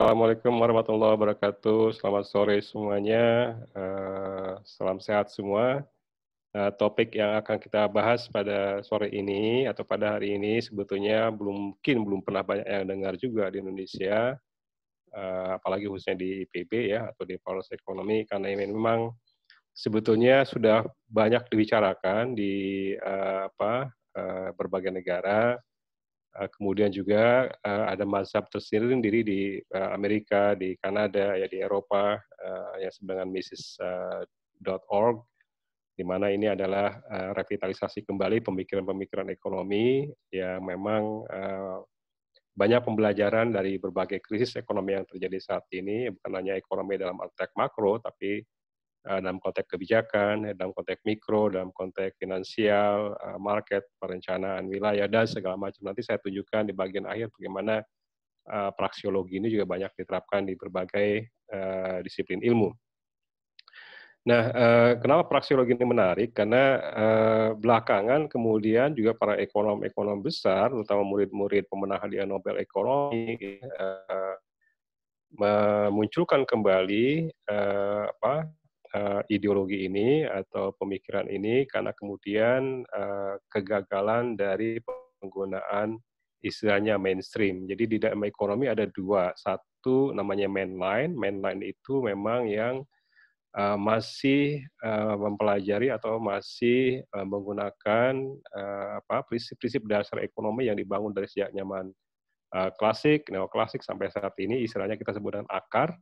Assalamualaikum warahmatullahi wabarakatuh. Selamat sore semuanya. Salam sehat semua. Topik yang akan kita bahas pada sore ini atau pada hari ini sebetulnya belum pernah banyak yang dengar juga di Indonesia, apalagi khususnya di IPB ya atau di Fakultas Ekonomi, karena ini memang sebetulnya sudah banyak dibicarakan di berbagai negara. Kemudian juga ada mazhab tersendiri di Amerika, di Kanada, ya di Eropa, yang disebut dengan Mises.org, di mana ini adalah revitalisasi kembali pemikiran-pemikiran ekonomi yang memang banyak pembelajaran dari berbagai krisis ekonomi yang terjadi saat ini, bukan hanya ekonomi dalam konteks makro, tapi dalam konteks kebijakan, dalam konteks mikro, dalam konteks finansial, market, perencanaan wilayah, dan segala macam. Nanti saya tunjukkan di bagian akhir bagaimana praksiologi ini juga banyak diterapkan di berbagai disiplin ilmu. Nah, kenapa praksiologi ini menarik? Karena belakangan kemudian juga para ekonom-ekonom besar, terutama murid-murid pemenang hadiah Nobel Ekonomi, memunculkan kembali ideologi ini atau pemikiran ini karena kemudian kegagalan dari penggunaan istilahnya mainstream. Jadi di dalam ekonomi ada dua, satu namanya mainline. Mainline itu memang yang masih mempelajari atau masih menggunakan prinsip-prinsip dasar ekonomi yang dibangun dari sejak zaman klasik, neoklasik sampai saat ini, istilahnya kita sebut dengan akar.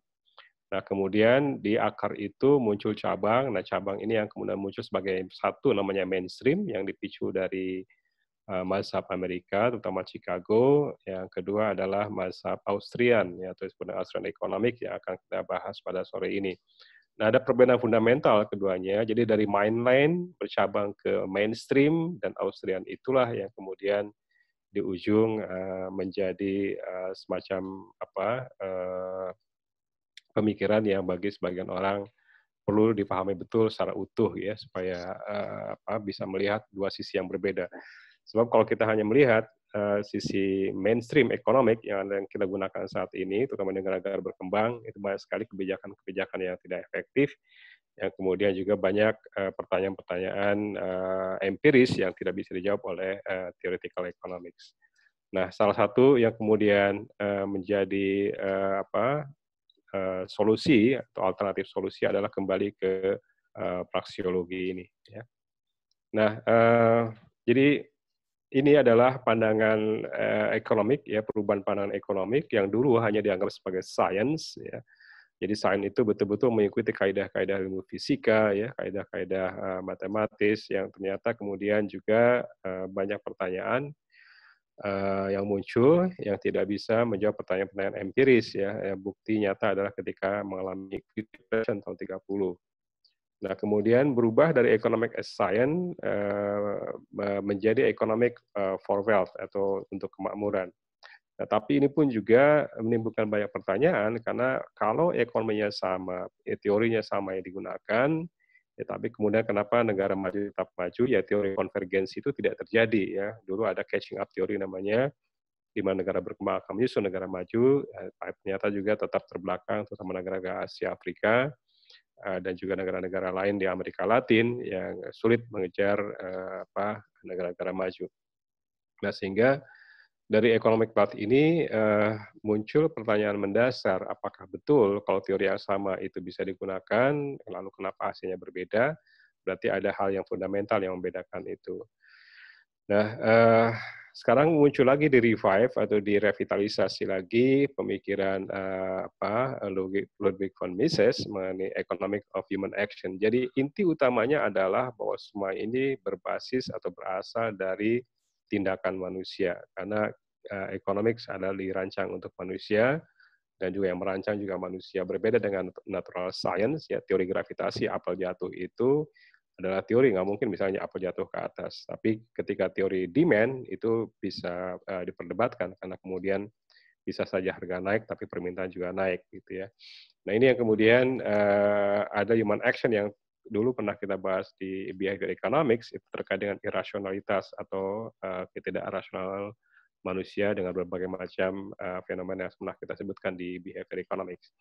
Nah, kemudian di akar itu muncul cabang. Nah, cabang ini yang kemudian muncul sebagai satu namanya mainstream yang dipicu dari mazhab Amerika, terutama Chicago. Yang kedua adalah mazhab Austrian, atau disebut dengan Austrian Economic yang akan kita bahas pada sore ini. Nah, ada perbedaan fundamental keduanya. Jadi dari mainline bercabang ke mainstream, dan Austrian itulah yang kemudian di ujung menjadi semacam pemikiran yang bagi sebagian orang perlu dipahami betul secara utuh ya, supaya bisa melihat dua sisi yang berbeda. Sebab kalau kita hanya melihat sisi mainstream economic yang kita gunakan saat ini, terutama di negara-negara berkembang, itu banyak sekali kebijakan-kebijakan yang tidak efektif, yang kemudian juga banyak pertanyaan-pertanyaan empiris yang tidak bisa dijawab oleh theoretical economics. Nah, salah satu yang kemudian menjadi solusi atau alternatif solusi adalah kembali ke praksiologi ini. Ya. Nah, jadi ini adalah pandangan ekonomik, ya, perubahan pandangan ekonomik yang dulu hanya dianggap sebagai science, ya. Jadi sains itu betul-betul mengikuti kaidah-kaidah ilmu fisika, ya, kaidah-kaidah matematis yang ternyata kemudian juga banyak pertanyaan yang muncul yang tidak bisa menjawab pertanyaan-pertanyaan empiris, ya. Bukti nyata adalah ketika mengalami Great Depression tahun 30. Nah, kemudian berubah dari economic as science menjadi economic for wealth atau untuk kemakmuran. Nah, tapi ini pun juga menimbulkan banyak pertanyaan karena kalau ekonominya sama, teorinya sama yang digunakan, ya, tapi kemudian kenapa negara maju tetap maju? Ya, teori konvergensi itu tidak terjadi, ya. Dulu ada catching up teori namanya, di mana negara berkembang akan menyusul negara maju, ternyata juga tetap terbelakang terutama negara-negara Asia, Afrika, dan juga negara-negara lain di Amerika Latin yang sulit mengejar negara-negara maju. Nah, sehingga dari economic path ini muncul pertanyaan mendasar, apakah betul kalau teori yang sama itu bisa digunakan, lalu kenapa hasilnya berbeda? Berarti ada hal yang fundamental yang membedakan itu. Nah, sekarang muncul lagi di revive atau direvitalisasi lagi pemikiran Ludwig von Mises mengenai economic of human action. Jadi inti utamanya adalah bahwa semua ini berbasis atau berasal dari tindakan manusia, karena economics adalah dirancang untuk manusia dan juga yang merancang juga manusia. Berbeda dengan natural science, ya, teori gravitasi, apel jatuh itu adalah teori, nggak mungkin misalnya apel jatuh ke atas. Tapi ketika teori demand itu bisa diperdebatkan karena kemudian bisa saja harga naik tapi permintaan juga naik gitu ya. Nah, ini yang kemudian ada human action yang dulu pernah kita bahas di behavior economics, itu terkait dengan irasionalitas atau ketidakrasional manusia dengan berbagai macam fenomena yang pernah kita sebutkan di behavior economics.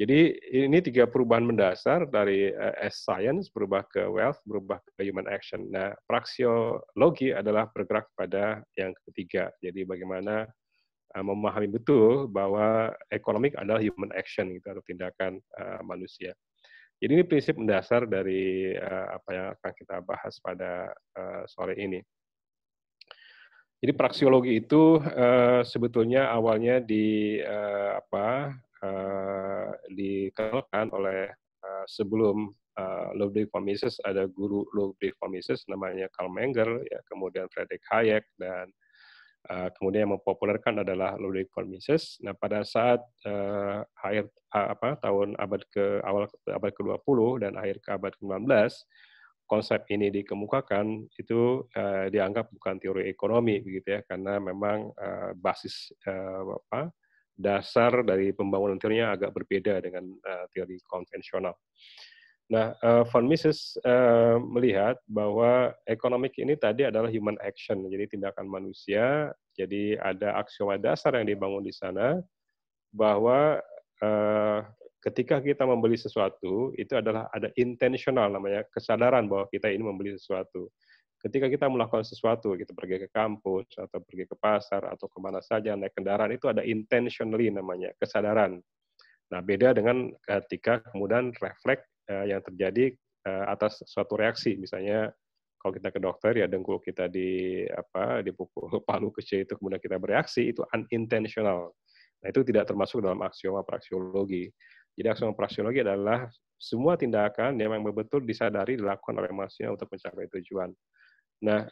Jadi ini 3 perubahan mendasar dari science berubah ke wealth, berubah ke human action. Nah, praksiologi adalah bergerak pada yang ketiga. Jadi bagaimana memahami betul bahwa economic adalah human action gitu, atau tindakan manusia. Jadi ini prinsip mendasar dari apa yang akan kita bahas pada sore ini. Jadi praksiologi itu sebetulnya awalnya dikenalkan oleh sebelum Ludwig von Mises, ada guru Ludwig von Mises namanya Karl Menger, ya, kemudian Friedrich Hayek, dan kemudian yang mempopulerkan adalah Ludwig von Mises. Nah, pada saat awal abad ke-20 dan akhir ke abad ke-19, konsep ini dikemukakan, itu dianggap bukan teori ekonomi begitu ya, karena memang basis dasar dari pembangunan teorinya agak berbeda dengan teori konvensional. Nah, von Mises melihat bahwa ekonomik ini tadi adalah human action, jadi tindakan manusia. Jadi ada aksioma dasar yang dibangun di sana, bahwa ketika kita membeli sesuatu, itu adalah ada intentional, namanya kesadaran bahwa kita ini membeli sesuatu. Ketika kita melakukan sesuatu, kita pergi ke kampus, atau pergi ke pasar, atau kemana saja, naik kendaraan, itu ada intentionally, namanya kesadaran. Nah, beda dengan ketika kemudian refleks yang terjadi atas suatu reaksi. Misalnya kalau kita ke dokter, ya dengkul kita dipukul palu kecil, itu kemudian kita bereaksi, itu unintentional. Nah, itu tidak termasuk dalam aksioma praksiologi. Jadi aksioma praksiologi adalah semua tindakan yang memang betul disadari dilakukan oleh manusia untuk mencapai tujuan. Nah,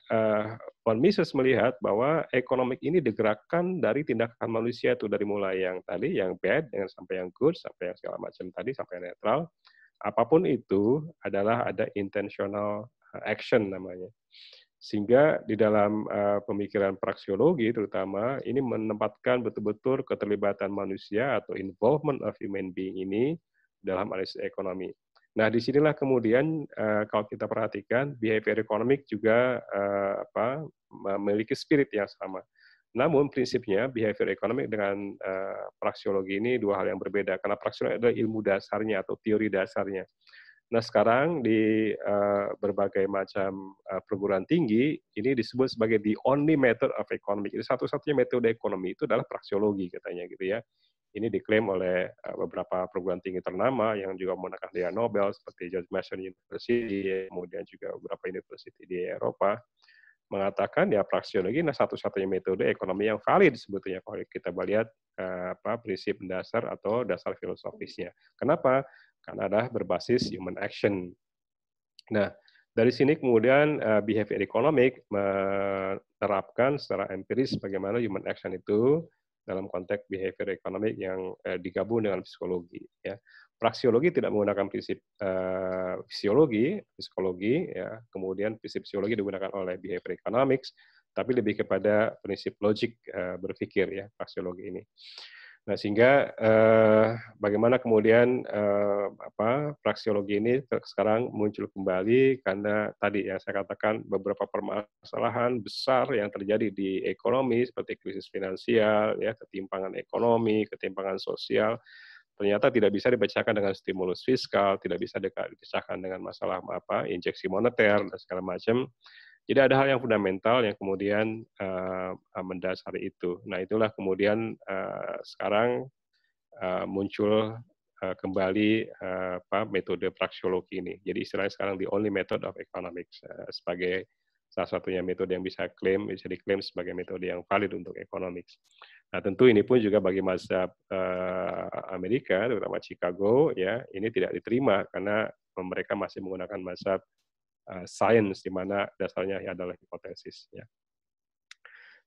von Mises melihat bahwa ekonomik ini digerakkan dari tindakan manusia, itu dari mulai yang tadi, yang bad, dengan sampai yang good, sampai yang segala macam tadi, sampai yang netral. Apapun itu adalah ada intentional action namanya. Sehingga di dalam pemikiran praksiologi terutama, ini menempatkan betul-betul keterlibatan manusia atau involvement of human being ini dalam analisis ekonomi. Nah, disinilah kemudian kalau kita perhatikan, behavior economic juga memiliki spirit yang sama. Namun prinsipnya behavior economic dengan praksiologi ini dua hal yang berbeda, karena praksiologi adalah ilmu dasarnya atau teori dasarnya. Nah, sekarang di berbagai macam perguruan tinggi, ini disebut sebagai the only method of economic. Jadi satu-satunya metode ekonomi itu adalah praksiologi katanya gitu ya. Ini diklaim oleh beberapa perguruan tinggi ternama yang juga menggunakan hadiah Nobel seperti George Mason University, kemudian juga beberapa university di Eropa, mengatakan ya praksiologi adalah satu-satunya metode ekonomi yang valid sebetulnya kalau kita lihat prinsip dasar atau dasar filosofisnya. Kenapa? Karena adalah berbasis human action. Nah, dari sini kemudian behavior economic menerapkan secara empiris bagaimana human action itu dalam konteks behavior economic yang digabung dengan psikologi. Ya. Praksiologi tidak menggunakan prinsip psikologi, ya. Kemudian prinsip psikologi digunakan oleh behavior economics, tapi lebih kepada prinsip logik berpikir ya praksiologi ini. Nah, sehingga bagaimana kemudian praksiologi ini sekarang muncul kembali karena tadi yang saya katakan beberapa permasalahan besar yang terjadi di ekonomi seperti krisis finansial, ya, ketimpangan ekonomi, ketimpangan sosial, ternyata tidak bisa dibacakan dengan stimulus fiskal, tidak bisa dibacakan dengan masalah injeksi moneter dan segala macam. Jadi ada hal yang fundamental yang kemudian mendasari itu. Nah, itulah kemudian sekarang muncul kembali metode praksiologi ini. Jadi istilahnya sekarang the only method of economics sebagai salah satunya metode yang bisa diklaim sebagai metode yang valid untuk economics. Nah, tentu ini pun juga bagi mazhab Amerika, terutama Chicago, ya, ini tidak diterima karena mereka masih menggunakan mazhab science, di mana dasarnya adalah hipotesis. Ya.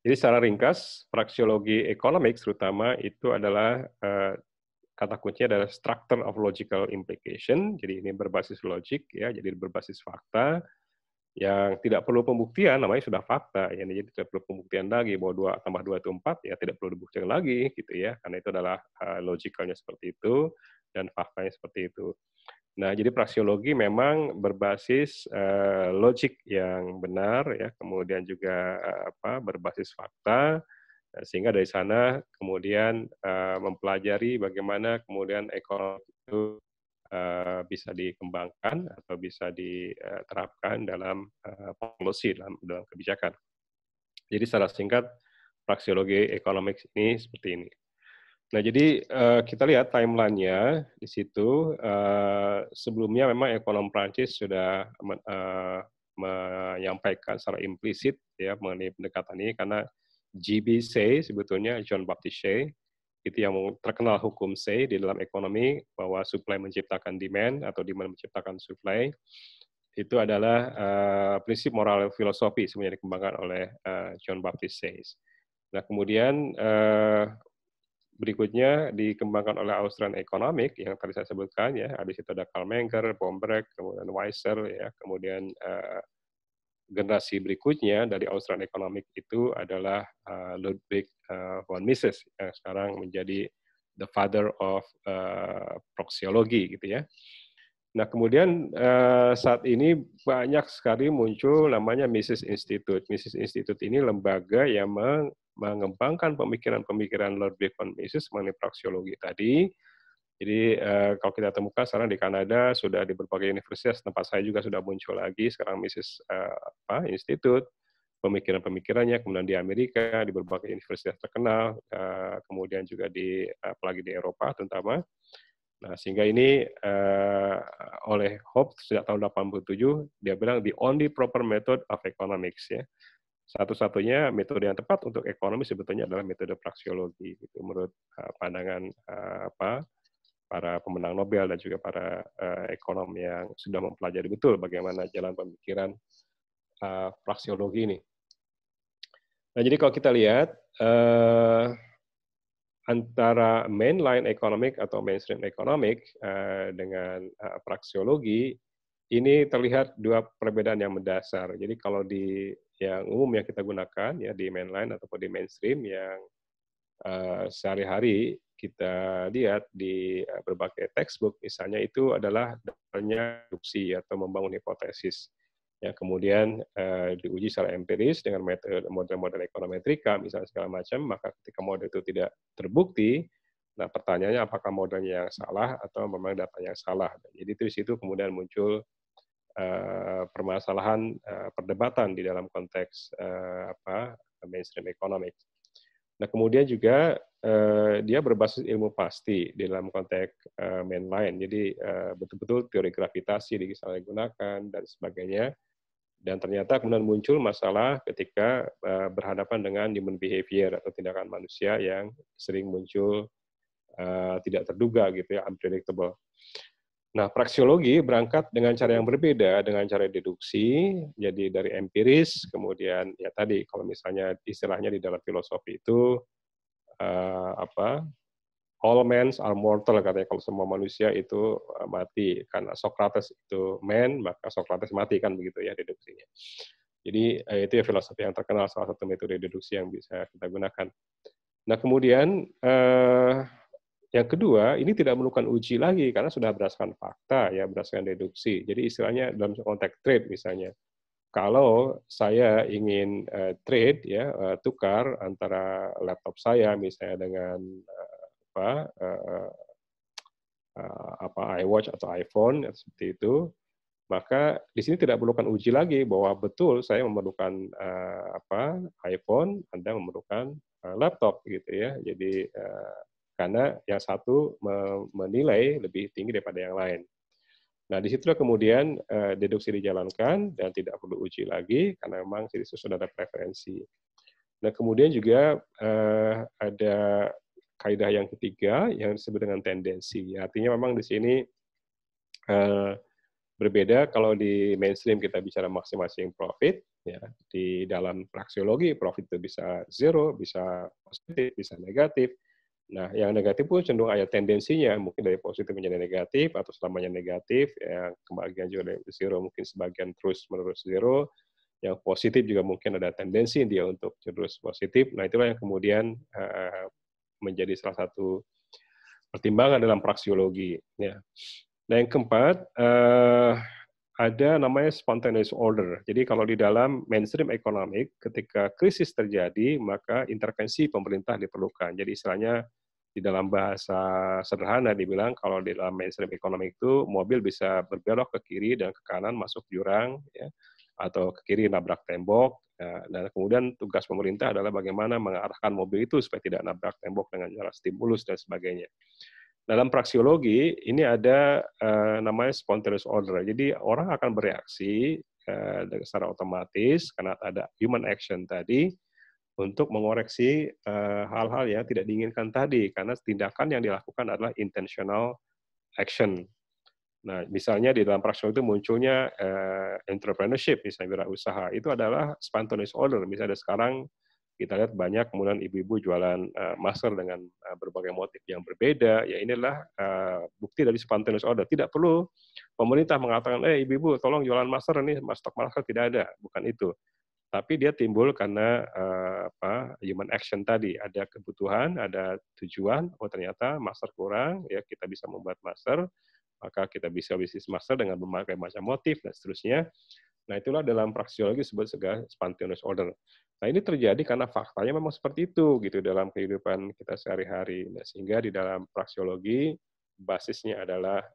Jadi secara ringkas, praksiologi economics terutama itu adalah kata kuncinya adalah structure of logical implication. Jadi ini berbasis logik, ya, jadi berbasis fakta yang tidak perlu pembuktian, namanya sudah fakta. Ya, jadi tidak perlu pembuktian lagi bahwa 2 tambah 2 itu 4, ya tidak perlu dibuktikan lagi, gitu ya, karena itu adalah logikalnya seperti itu dan faktanya seperti itu. Nah, jadi praksiologi memang berbasis logik yang benar, ya, kemudian juga berbasis fakta, Nah, sehingga dari sana kemudian mempelajari bagaimana kemudian ekonomi itu bisa dikembangkan atau bisa diterapkan dalam policy, dalam kebijakan. Jadi secara singkat, praksiologi ekonomi ini seperti ini. Nah, jadi kita lihat timeline-nya di situ. Sebelumnya memang ekonom Prancis sudah menyampaikan secara implisit ya mengenai pendekatan ini, karena GB Say, sebetulnya John Baptiste Say, itu yang terkenal hukum Say di dalam ekonomi, bahwa supply menciptakan demand atau demand menciptakan supply. Itu adalah prinsip moral filosofi sebenarnya dikembangkan oleh John Baptiste Say. Nah, kemudian berikutnya dikembangkan oleh Austrian Economic yang tadi saya sebutkan ya. Habis itu ada Karl Menger, Bomberg, kemudian Weiser ya, kemudian generasi berikutnya dari Austrian Economic itu adalah Ludwig von Mises yang sekarang menjadi the father of praksiologi gitu ya. Nah, kemudian saat ini banyak sekali muncul namanya Mises Institute. Mises Institute ini lembaga yang mengembangkan pemikiran-pemikiran Ludwig von Mises mengenai praksiologi tadi. Jadi kalau kita temukan sekarang di Kanada sudah di berbagai universitas, tempat saya juga sudah muncul lagi sekarang Mises Institute, pemikiran-pemikirannya, kemudian di Amerika di berbagai universitas terkenal, kemudian juga apalagi di Eropa terutama. Nah, sehingga ini oleh Hobbes sejak tahun 87 dia bilang the only proper method of economics ya. Satu-satunya metode yang tepat untuk ekonomi sebetulnya adalah metode praksiologi gitu, menurut pandangan para pemenang Nobel dan juga para ekonom yang sudah mempelajari betul bagaimana jalan pemikiran praksiologi ini. Nah, jadi kalau kita lihat antara mainline economic atau mainstream economic dengan praksiologi, ini terlihat dua perbedaan yang mendasar. Jadi kalau di yang umum yang kita gunakan ya di mainline ataupun di mainstream yang sehari-hari kita lihat di berbagai textbook, misalnya itu adalah dasarnya deduksi atau membangun hipotesis. Ya, kemudian diuji secara empiris dengan model-model ekonometrika, misalnya segala macam, maka ketika model itu tidak terbukti, nah pertanyaannya apakah modelnya yang salah atau memang data yang salah. Jadi di situ kemudian muncul permasalahan perdebatan di dalam konteks mainstream economics. Nah, kemudian juga dia berbasis ilmu pasti di dalam konteks mainline. Jadi betul-betul teori gravitasi digunakan dan sebagainya. Dan ternyata kemudian muncul masalah ketika berhadapan dengan human behavior atau tindakan manusia yang sering muncul tidak terduga gitu ya, unpredictable. Nah, praksiologi berangkat dengan cara yang berbeda, dengan cara deduksi, jadi dari empiris, kemudian ya tadi kalau misalnya istilahnya di dalam filosofi itu all men are mortal, katanya kalau semua manusia itu mati. Karena Socrates itu man, maka Socrates mati, kan begitu ya deduksinya. Jadi itu ya filosofi yang terkenal, salah satu metode deduksi yang bisa kita gunakan. Nah, kemudian yang kedua, ini tidak memerlukan uji lagi karena sudah berdasarkan fakta ya, berdasarkan deduksi. Jadi istilahnya dalam konteks trade misalnya, kalau saya ingin trade ya, tukar antara laptop saya misalnya dengan iWatch atau iPhone seperti itu, maka di sini tidak memerlukan uji lagi bahwa betul saya memerlukan iPhone, Anda memerlukan laptop gitu ya. Jadi karena yang satu menilai lebih tinggi daripada yang lain. Nah, disitulah kemudian deduksi dijalankan dan tidak perlu uji lagi karena memang di situ sudah ada preferensi. Nah, kemudian juga ada kaidah yang ketiga yang disebut dengan tendensi. Artinya memang di sini berbeda. Kalau di mainstream kita bicara maximizing profit, ya di dalam praksiologi profit itu bisa zero, bisa positif, bisa negatif. Nah, yang negatif pun cenderung ada tendensinya, mungkin dari positif menjadi negatif atau selamanya negatif. Yang kebagian juga dari zero, mungkin sebagian terus menerus zero. Yang positif juga mungkin ada tendensi dia untuk terus positif. Nah, itulah yang kemudian menjadi salah satu pertimbangan dalam praksiologi. Ya. Nah, yang keempat, ada namanya spontaneous order. Jadi kalau di dalam mainstream economic, ketika krisis terjadi, maka intervensi pemerintah diperlukan. Jadi istilahnya di dalam bahasa sederhana dibilang kalau di dalam mainstream economic itu mobil bisa berbelok ke kiri dan ke kanan masuk jurang, ya, atau ke kiri nabrak tembok. Dan kemudian tugas pemerintah adalah bagaimana mengarahkan mobil itu supaya tidak nabrak tembok dengan cara stimulus dan sebagainya. Dalam praksiologi ini ada namanya spontaneous order. Jadi orang akan bereaksi secara otomatis karena ada human action tadi untuk mengoreksi hal-hal yang tidak diinginkan tadi karena tindakan yang dilakukan adalah intentional action. Nah, misalnya di dalam praksiologi itu munculnya entrepreneurship, misalnya wirausaha, itu adalah spontaneous order. Misalnya sekarang kita lihat banyak kemudian ibu-ibu jualan masker dengan berbagai motif yang berbeda. Ya inilah bukti dari spontaneous order. Tidak perlu pemerintah mengatakan, ibu-ibu tolong jualan masker ini, stok masker tidak ada. Bukan itu. Tapi dia timbul karena human action tadi. Ada kebutuhan, ada tujuan. Oh ternyata masker kurang, ya kita bisa membuat masker. Maka kita bisa bisnis masker dengan berbagai macam motif dan seterusnya. Nah, itulah dalam praksiologi disebut sebagai spontaneous order. Nah, ini terjadi karena faktanya memang seperti itu gitu dalam kehidupan kita sehari-hari. Nah, sehingga di dalam praksiologi basisnya adalah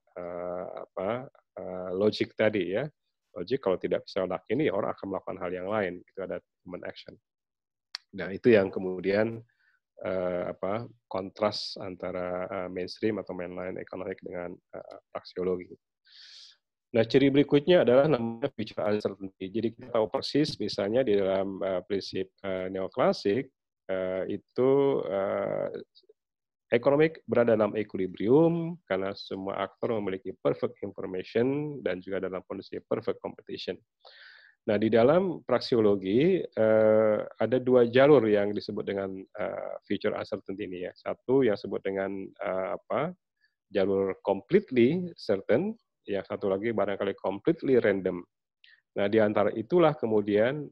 logik tadi ya. Logik kalau tidak bisa melakukan ini, orang akan melakukan hal yang lain. Itu ada human action. Nah, itu yang kemudian kontras antara mainstream atau mainline economic dengan praksiologi. Nah, ciri berikutnya adalah namanya future uncertainty. Jadi kita tahu persis, misalnya di dalam prinsip neoklasik itu ekonomi berada dalam equilibrium karena semua aktor memiliki perfect information dan juga dalam kondisi perfect competition. Nah, di dalam praksiologi ada dua jalur yang disebut dengan future uncertainty ini ya. Satu yang disebut dengan jalur completely certain, yang satu lagi barangkali completely random. Nah, di antara itulah kemudian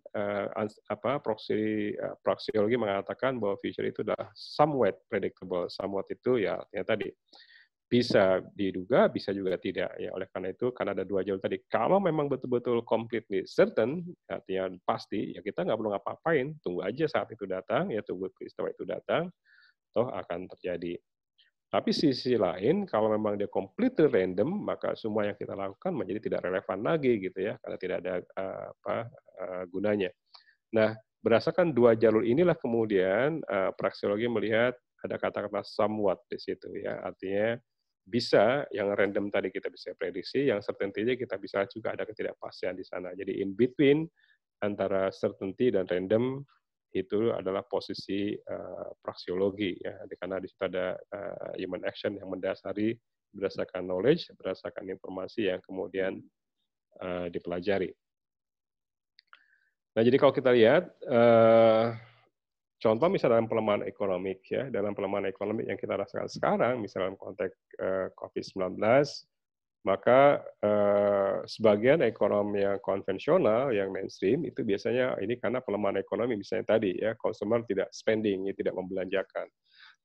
praksiologi mengatakan bahwa future itu adalah somewhat predictable. Somewhat itu ya artinya tadi bisa diduga, bisa juga tidak. Ya, oleh karena itu, karena ada dua jalur tadi. Kalau memang betul-betul completely certain, artinya pasti, ya kita nggak perlu ngapa-ngapain. Tunggu aja saat itu datang, ya tunggu peristiwa itu datang, toh akan terjadi. Tapi sisi lain, kalau memang dia completely random, maka semua yang kita lakukan menjadi tidak relevan lagi, gitu ya, karena tidak ada gunanya. Nah, berdasarkan dua jalur inilah kemudian praksiologi melihat ada kata-kata somewhat di situ, ya, artinya bisa yang random tadi kita bisa prediksi, yang certainty kita bisa juga ada ketidakpastian di sana. Jadi in between antara certainty dan random itu adalah posisi praksiologi ya, karena di situ ada human action yang mendasari berdasarkan knowledge, berdasarkan informasi yang kemudian dipelajari. Nah, jadi kalau kita lihat contoh misalnya dalam pelemahan ekonomi ya, dalam pelemahan ekonomi yang kita rasakan sekarang, misalnya dalam konteks COVID-19, maka sebagian ekonomi yang konvensional, yang mainstream, itu biasanya ini karena pelemahan ekonomi, misalnya tadi, ya consumer tidak spending, tidak membelanjakan.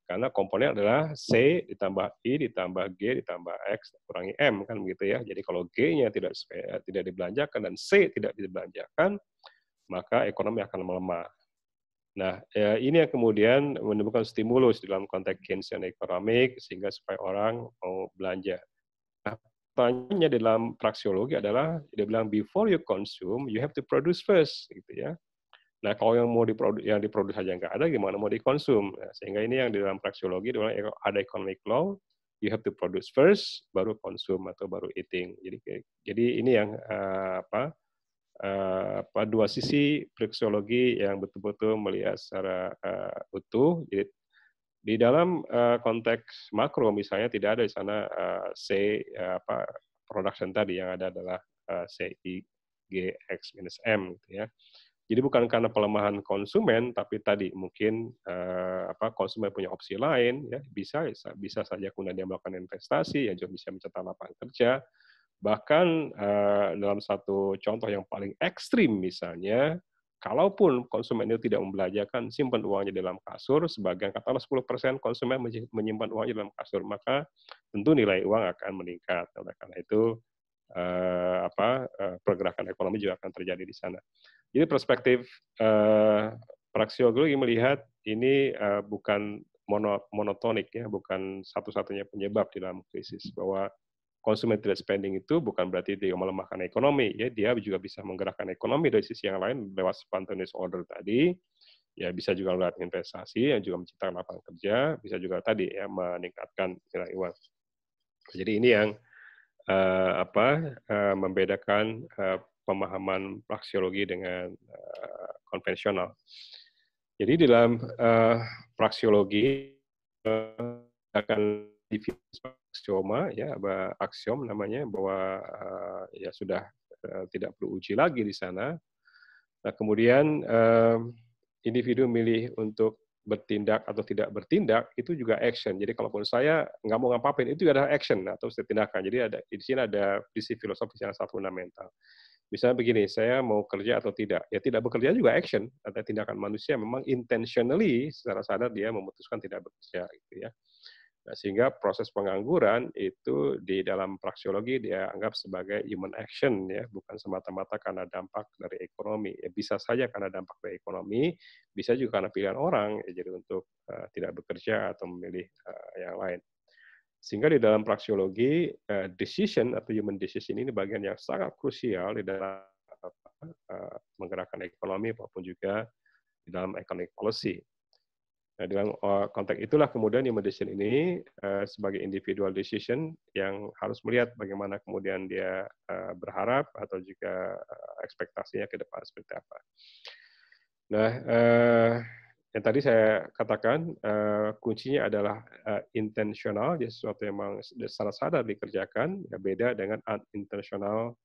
Karena komponen adalah C ditambah I ditambah G ditambah X kurangi M, kan begitu ya. Jadi kalau G-nya tidak dibelanjakan dan C tidak dibelanjakan, maka ekonomi akan melemah. Nah, ini yang kemudian menimbulkan stimulus dalam konteks Keynesian economic, sehingga supaya orang mau belanja. Pertanyaannya dalam praksiologi adalah dia bilang before you consume, you have to produce first, gitu ya. Nah, kalau yang diproduksi saja nggak ada, gimana mau dikonsum? Nah, sehingga ini yang di dalam praksiologi ada economic law, you have to produce first, baru konsum atau baru eating. Jadi ini yang dua sisi praksiologi yang betul-betul melihat secara utuh. Jadi, di dalam konteks makro misalnya tidak ada di sana production tadi, yang ada adalah CI G X minus M gitu ya. Jadi bukan karena pelemahan konsumen, tapi tadi mungkin konsumen punya opsi lain ya, bisa saja kemudian dia melakukan investasi, ya juga bisa mencetak lapangan kerja. Bahkan dalam satu contoh yang paling ekstrim misalnya, kalaupun konsumen itu tidak membelanjakan, simpan uangnya dalam kasur, sebagian katakanlah 10% konsumen menyimpan uangnya dalam kasur, maka tentu nilai uang akan meningkat. Oleh karena itu, pergerakan ekonomi juga akan terjadi di sana. Jadi perspektif praksiologi melihat ini bukan monotonik ya, bukan satu-satunya penyebab di dalam krisis, bahwa consumer tidak spending itu bukan berarti dia melemahkan ekonomi, ya dia juga bisa menggerakkan ekonomi dari sisi yang lain lewat spontaneous order tadi, ya bisa juga lewat investasi yang juga menciptakan lapangan kerja, bisa juga tadi ya meningkatkan nilai uang. Jadi ini yang membedakan pemahaman praksiologi dengan konvensional. Jadi di dalam praksiologi akan aksioma ya, aksiom namanya, bahwa ya sudah tidak perlu uji lagi di sana. Nah, kemudian individu milih untuk bertindak atau tidak bertindak itu juga action. Jadi kalaupun saya nggak mau ngapain itu adalah action atau tindakan. Jadi di sini ada prinsip filosofis yang sangat fundamental. Misalnya begini, saya mau kerja atau tidak. Ya tidak bekerja juga action. Ada tindakan manusia memang intentionally secara sadar dia memutuskan tidak bekerja gitu ya. Nah, sehingga proses pengangguran itu di dalam praksiologi dia anggap sebagai human action ya, bukan semata-mata karena dampak dari ekonomi. Ya, bisa saja karena dampak dari ekonomi, bisa juga karena pilihan orang ya, jadi untuk tidak bekerja atau memilih yang lain. Sehingga di dalam praksiologi decision atau human decision ini bagian yang sangat krusial di dalam menggerakkan ekonomi maupun juga di dalam economic policy. Nah, dalam konteks itulah kemudian human decision ini sebagai individual decision yang harus melihat bagaimana kemudian dia berharap atau juga ekspektasinya ke depan seperti apa. Nah, yang tadi saya katakan kuncinya adalah intentional, dia sesuatu yang memang secara sadar dikerjakan, ya beda dengan unintentional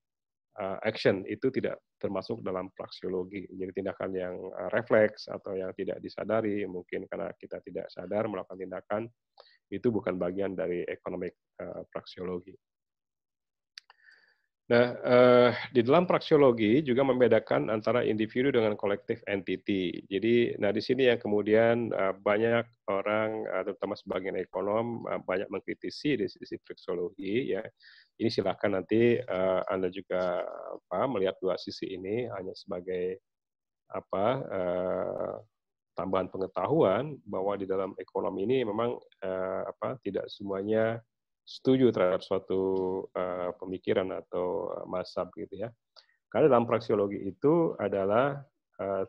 action, itu tidak termasuk dalam praksiologi. Jadi tindakan yang refleks atau yang tidak disadari, mungkin karena kita tidak sadar melakukan tindakan, itu bukan bagian dari economic praksiologi. Nah, di dalam praksiologi juga membedakan antara individu dengan collective entity. Jadi, nah di sini yang kemudian banyak orang, terutama sebagian ekonom, banyak mengkritisi di sisi praksiologi ya. Ini silakan nanti Anda juga melihat dua sisi ini hanya sebagai tambahan pengetahuan bahwa di dalam ekonomi ini memang tidak semuanya setuju terhadap suatu pemikiran atau mazhab gitu ya. Karena dalam praksiologi itu adalah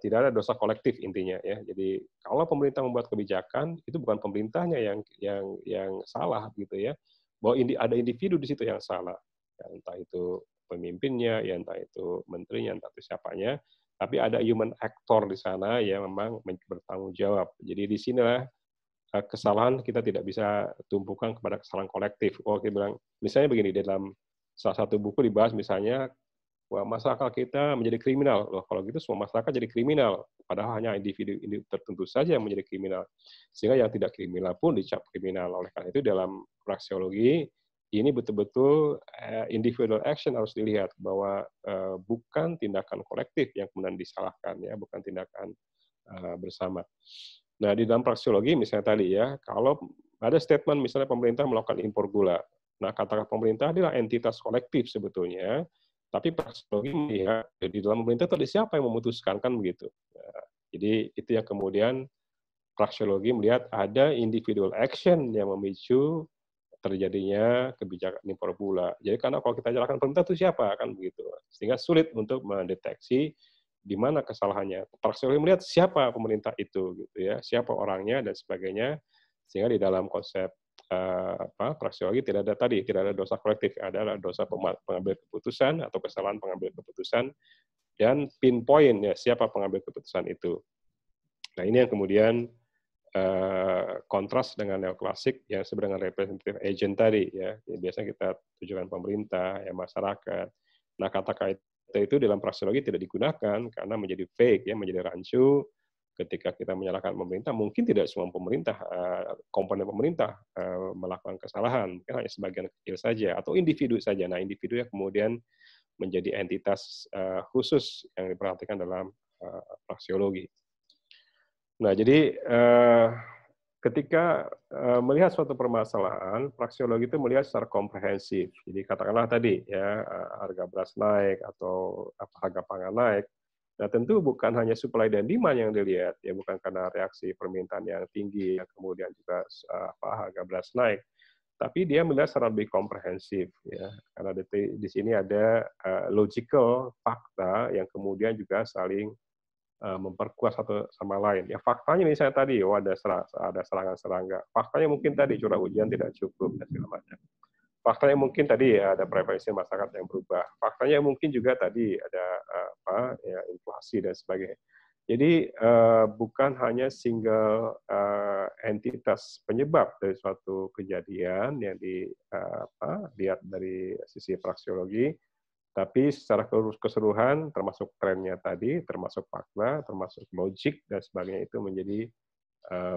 tidak ada dosa kolektif intinya ya. Jadi kalau pemerintah membuat kebijakan itu bukan pemerintahnya yang salah gitu ya. Bahwa ada individu di situ yang salah. Ya, entah itu pemimpinnya, ya entah itu menterinya, entah itu siapanya. Tapi ada human actor di sana yang memang bertanggung jawab. Jadi di sinilah kesalahan kita tidak bisa tumpukan kepada kesalahan kolektif. Oh, kita bilang, misalnya begini, dalam salah satu buku dibahas misalnya, bahwa masyarakat kita menjadi kriminal. Loh, kalau gitu semua masyarakat jadi kriminal. Padahal hanya individu tertentu saja yang menjadi kriminal. Sehingga yang tidak kriminal pun dicap kriminal. Oleh karena itu dalam praksiologi, ini betul-betul individual action harus dilihat. Bahwa bukan tindakan kolektif yang kemudian disalahkan, ya, bukan tindakan bersama. Nah, di dalam praksiologi misalnya tadi ya, kalau ada statement misalnya pemerintah melakukan impor gula. Nah, katakan pemerintah adalah entitas kolektif sebetulnya, tapi praksiologi melihat di dalam pemerintah tadi siapa yang memutuskan, kan begitu. Nah, jadi itu yang kemudian praksiologi melihat ada individual action yang memicu terjadinya kebijakan impor gula. Jadi karena kalau kita jalankan pemerintah itu siapa, kan begitu. Sehingga sulit untuk mendeteksi di mana kesalahannya. Praksiologi melihat siapa pemerintah itu, gitu ya, siapa orangnya dan sebagainya. Sehingga di dalam konsep praksiologi tidak ada dosa kolektif, ada dosa pengambil keputusan atau kesalahan pengambil keputusan dan pinpoint ya siapa pengambil keputusan itu. Nah ini yang kemudian kontras dengan neoklasik yang disebut dengan representative agent tadi ya. Biasanya kita tujukan pemerintah, ya masyarakat. Nah kata-kata itu dalam praksiologi tidak digunakan karena menjadi fake ya, menjadi rancu. Ketika kita menyalahkan pemerintah, mungkin tidak semua pemerintah, komponen pemerintah melakukan kesalahan, mungkin hanya sebagian kecil saja, atau individu saja. Nah, individu yang kemudian menjadi entitas khusus yang diperhatikan dalam praksiologi. Nah, jadi ketika melihat suatu permasalahan, praksiologi itu melihat secara komprehensif. Jadi katakanlah tadi ya harga beras naik atau harga pangan naik. Nah tentu bukan hanya supply dan demand yang dilihat, ya bukan karena reaksi permintaan yang tinggi, yang kemudian juga harga beras naik, tapi dia melihat secara lebih komprehensif, ya karena di sini ada logical fakta yang kemudian juga saling memperkuat satu sama lain. Ya faktanya misalnya tadi, ada serangan serangga. Faktanya mungkin tadi curah hujan tidak cukup dan segala macam. Faktanya mungkin tadi ya, ada preferensi masyarakat yang berubah. Faktanya mungkin juga tadi ada inflasi dan sebagainya. Jadi bukan hanya single entitas penyebab dari suatu kejadian yang dilihat dari sisi praksiologi, tapi secara keseluruhan termasuk trennya tadi, termasuk fakta, termasuk logik dan sebagainya itu menjadi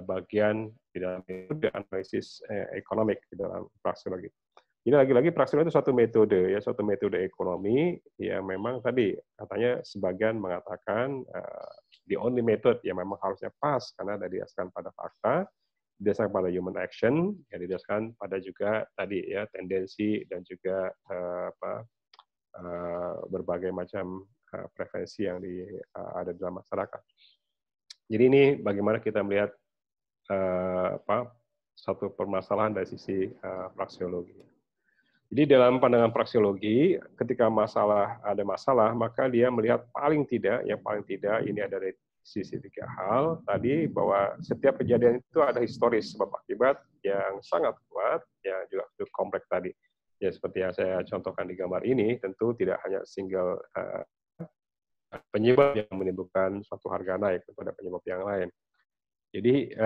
bagian di dalam metode analisis ekonomik di dalam praksiologi. Jadi lagi-lagi praksiologi itu suatu metode ekonomi yang memang tadi katanya sebagian mengatakan the only method yang memang harusnya pas karena ada didasarkan pada fakta, didasarkan pada human action, yang didasarkan pada juga tadi ya tendensi dan juga berbagai macam preferensi yang ada dalam masyarakat. Jadi ini bagaimana kita melihat satu permasalahan dari sisi praksiologi. Jadi dalam pandangan praksiologi, ketika ada masalah, maka dia melihat paling tidak ini ada dari sisi tiga hal tadi, bahwa setiap kejadian itu ada historis sebab akibat yang sangat kuat, yang juga cukup kompleks tadi. Ya seperti yang saya contohkan di gambar ini, tentu tidak hanya single penyebab yang menimbulkan suatu harga naik, pada penyebab yang lain. Jadi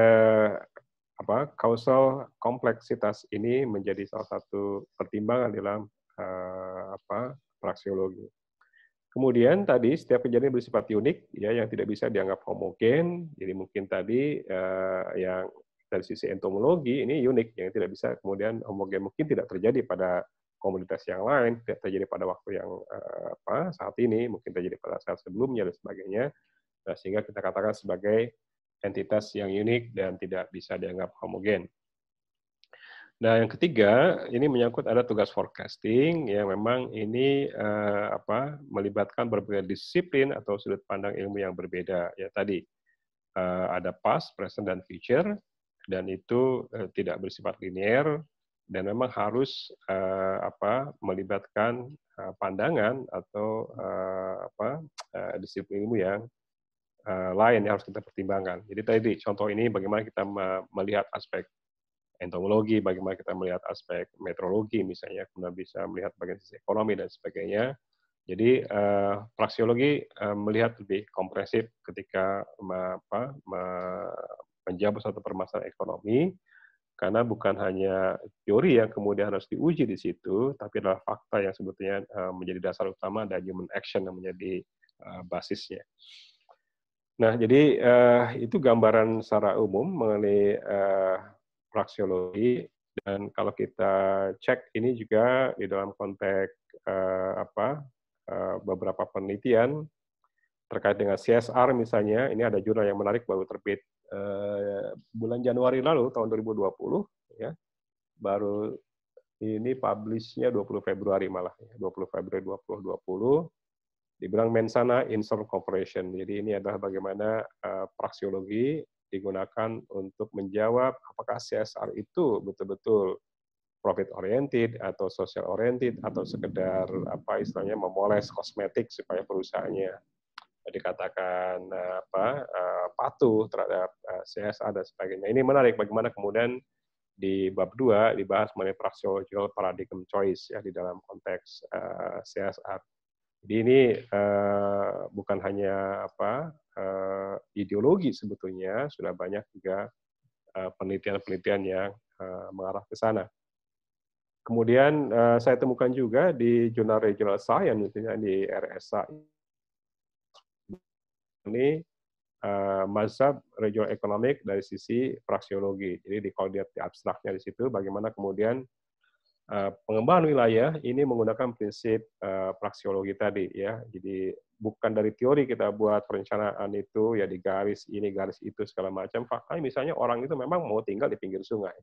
causal kompleksitas ini menjadi salah satu pertimbangan dalam praksiologi. Kemudian tadi setiap kejadian bersifat unik, ya yang tidak bisa dianggap homogen. Jadi mungkin tadi yang dari sisi entomologi ini unik, yang tidak bisa kemudian homogen, mungkin tidak terjadi pada komunitas yang lain, tidak terjadi pada waktu yang saat ini, mungkin terjadi pada saat sebelumnya dan sebagainya. Nah, sehingga kita katakan sebagai entitas yang unik dan tidak bisa dianggap homogen. Nah, yang ketiga, ini menyangkut ada tugas forecasting yang memang ini melibatkan berbagai disiplin atau sudut pandang ilmu yang berbeda. Ya tadi ada past, present, dan future, dan itu tidak bersifat linear dan memang harus melibatkan pandangan atau disiplin ilmu yang lain yang harus kita pertimbangkan. Jadi tadi contoh ini bagaimana kita melihat aspek entomologi, bagaimana kita melihat aspek meteorologi misalnya, kemudian bisa melihat bagian sisi ekonomi dan sebagainya. Jadi praksiologi melihat lebih komprehensif ketika menjawab satu permasalahan ekonomi, karena bukan hanya teori yang kemudian harus diuji di situ, tapi adalah fakta yang sebetulnya menjadi dasar utama dan human action yang menjadi basisnya. Nah, jadi itu gambaran secara umum mengenai praksiologi, dan kalau kita cek ini juga di dalam konteks beberapa penelitian terkait dengan CSR misalnya, ini ada jurnal yang menarik baru terbit bulan Januari lalu tahun 2020 ya. Baru ini publish-nya 20 Februari malah, 20 Februari 2020. Dibilang mensana insur cooperation. Jadi ini adalah bagaimana praksiologi digunakan untuk menjawab apakah CSR itu betul-betul profit oriented atau social oriented atau sekedar istilahnya memoles kosmetik supaya perusahaannya dikatakan patuh terhadap CSR dan sebagainya. Ini menarik bagaimana kemudian di bab 2 dibahas mengenai praksiological paradigm choice ya di dalam konteks CSR. Jadi ini bukan hanya ideologi sebetulnya, sudah banyak juga penelitian-penelitian yang mengarah ke sana. Kemudian saya temukan juga di jurnal Regional Science, misalnya di RSA ini mazhab regional economic dari sisi praksiologi. Jadi kalau lihat di abstraknya di situ, bagaimana kemudian pengembangan wilayah ini menggunakan prinsip praksiologi tadi ya. Jadi bukan dari teori kita buat perencanaan itu ya di garis ini, garis itu segala macam. Faktanya misalnya orang itu memang mau tinggal di pinggir sungai.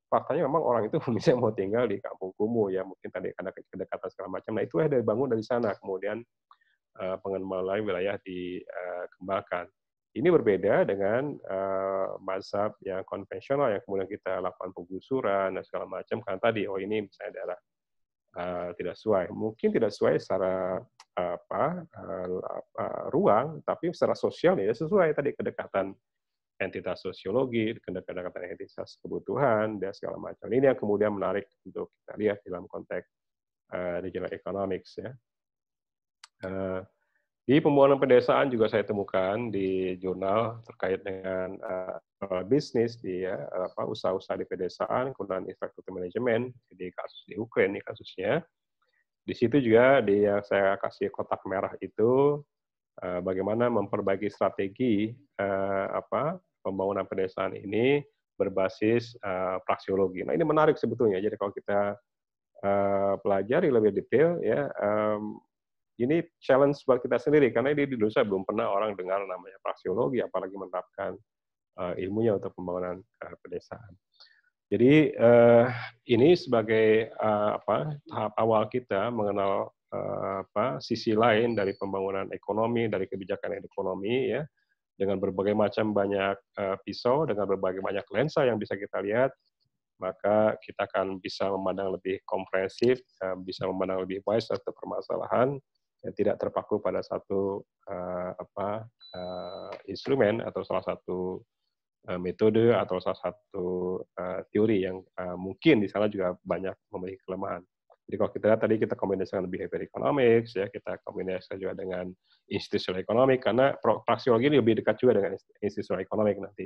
Faktanya memang orang itu misalnya mau tinggal di kampung kumuh ya, mungkin tadi karena kedekatan segala macam. Nah, itu ya dibangun dari sana, kemudian pengembangan wilayah dikembangkan. Ini berbeda dengan mazhab yang konvensional yang kemudian kita lakukan penggusuran dan segala macam karena tadi ini misalnya daerah tidak sesuai. Mungkin tidak sesuai secara ruang, tapi secara sosial ya sesuai tadi kedekatan entitas sosiologi, kedekatan entitas kebutuhan dan segala macam. Ini yang kemudian menarik untuk kita lihat dalam konteks regional economics ya. Di pembangunan pedesaan juga saya temukan di jurnal terkait dengan bisnis di usaha-usaha di pedesaan, kemudian infrastruktur manajemen di kasus di Ukraina kasusnya. Di situ juga yang saya kasih kotak merah itu bagaimana memperbaiki strategi pembangunan pedesaan ini berbasis praksiologi. Nah ini menarik sebetulnya. Jadi kalau kita pelajari lebih detail ya. Ini challenge buat kita sendiri, karena di Indonesia belum pernah orang dengar namanya praksiologi, apalagi menerapkan ilmunya untuk pembangunan pedesaan. Jadi ini sebagai tahap awal kita mengenal sisi lain dari pembangunan ekonomi, dari kebijakan ekonomi, ya, dengan berbagai macam banyak pisau, dengan berbagai banyak lensa yang bisa kita lihat, maka kita akan bisa memandang lebih komprehensif, bisa memandang lebih wise satu permasalahan, yang tidak terpaku pada satu instrumen atau salah satu metode atau salah satu teori yang mungkin di sana juga banyak memiliki kelemahan. Jadi kalau kita lihat tadi kita kombinasikan behavior economics, ya kita kombinasikan juga dengan institutional economics, karena praksiologi ini lebih dekat juga dengan institutional economics nanti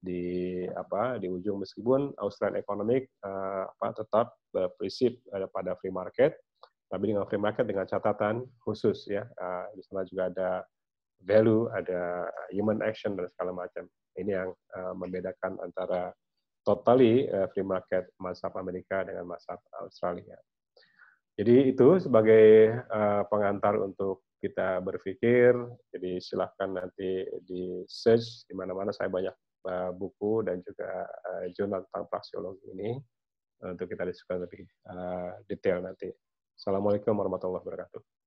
di ujung, meskipun Australian economic tetap berprinsip pada free market, tapi dengan free market dengan catatan khusus ya, di sana juga ada value, ada human action dan segala macam. Ini yang membedakan antara totally free market mazhab Amerika dengan mazhab Australia. Jadi itu sebagai pengantar untuk kita berpikir. Jadi silahkan nanti di search di mana-mana, saya banyak buku dan juga jurnal tentang praksiologi ini untuk kita diskusikan lebih detail nanti. Assalamualaikum warahmatullahi wabarakatuh.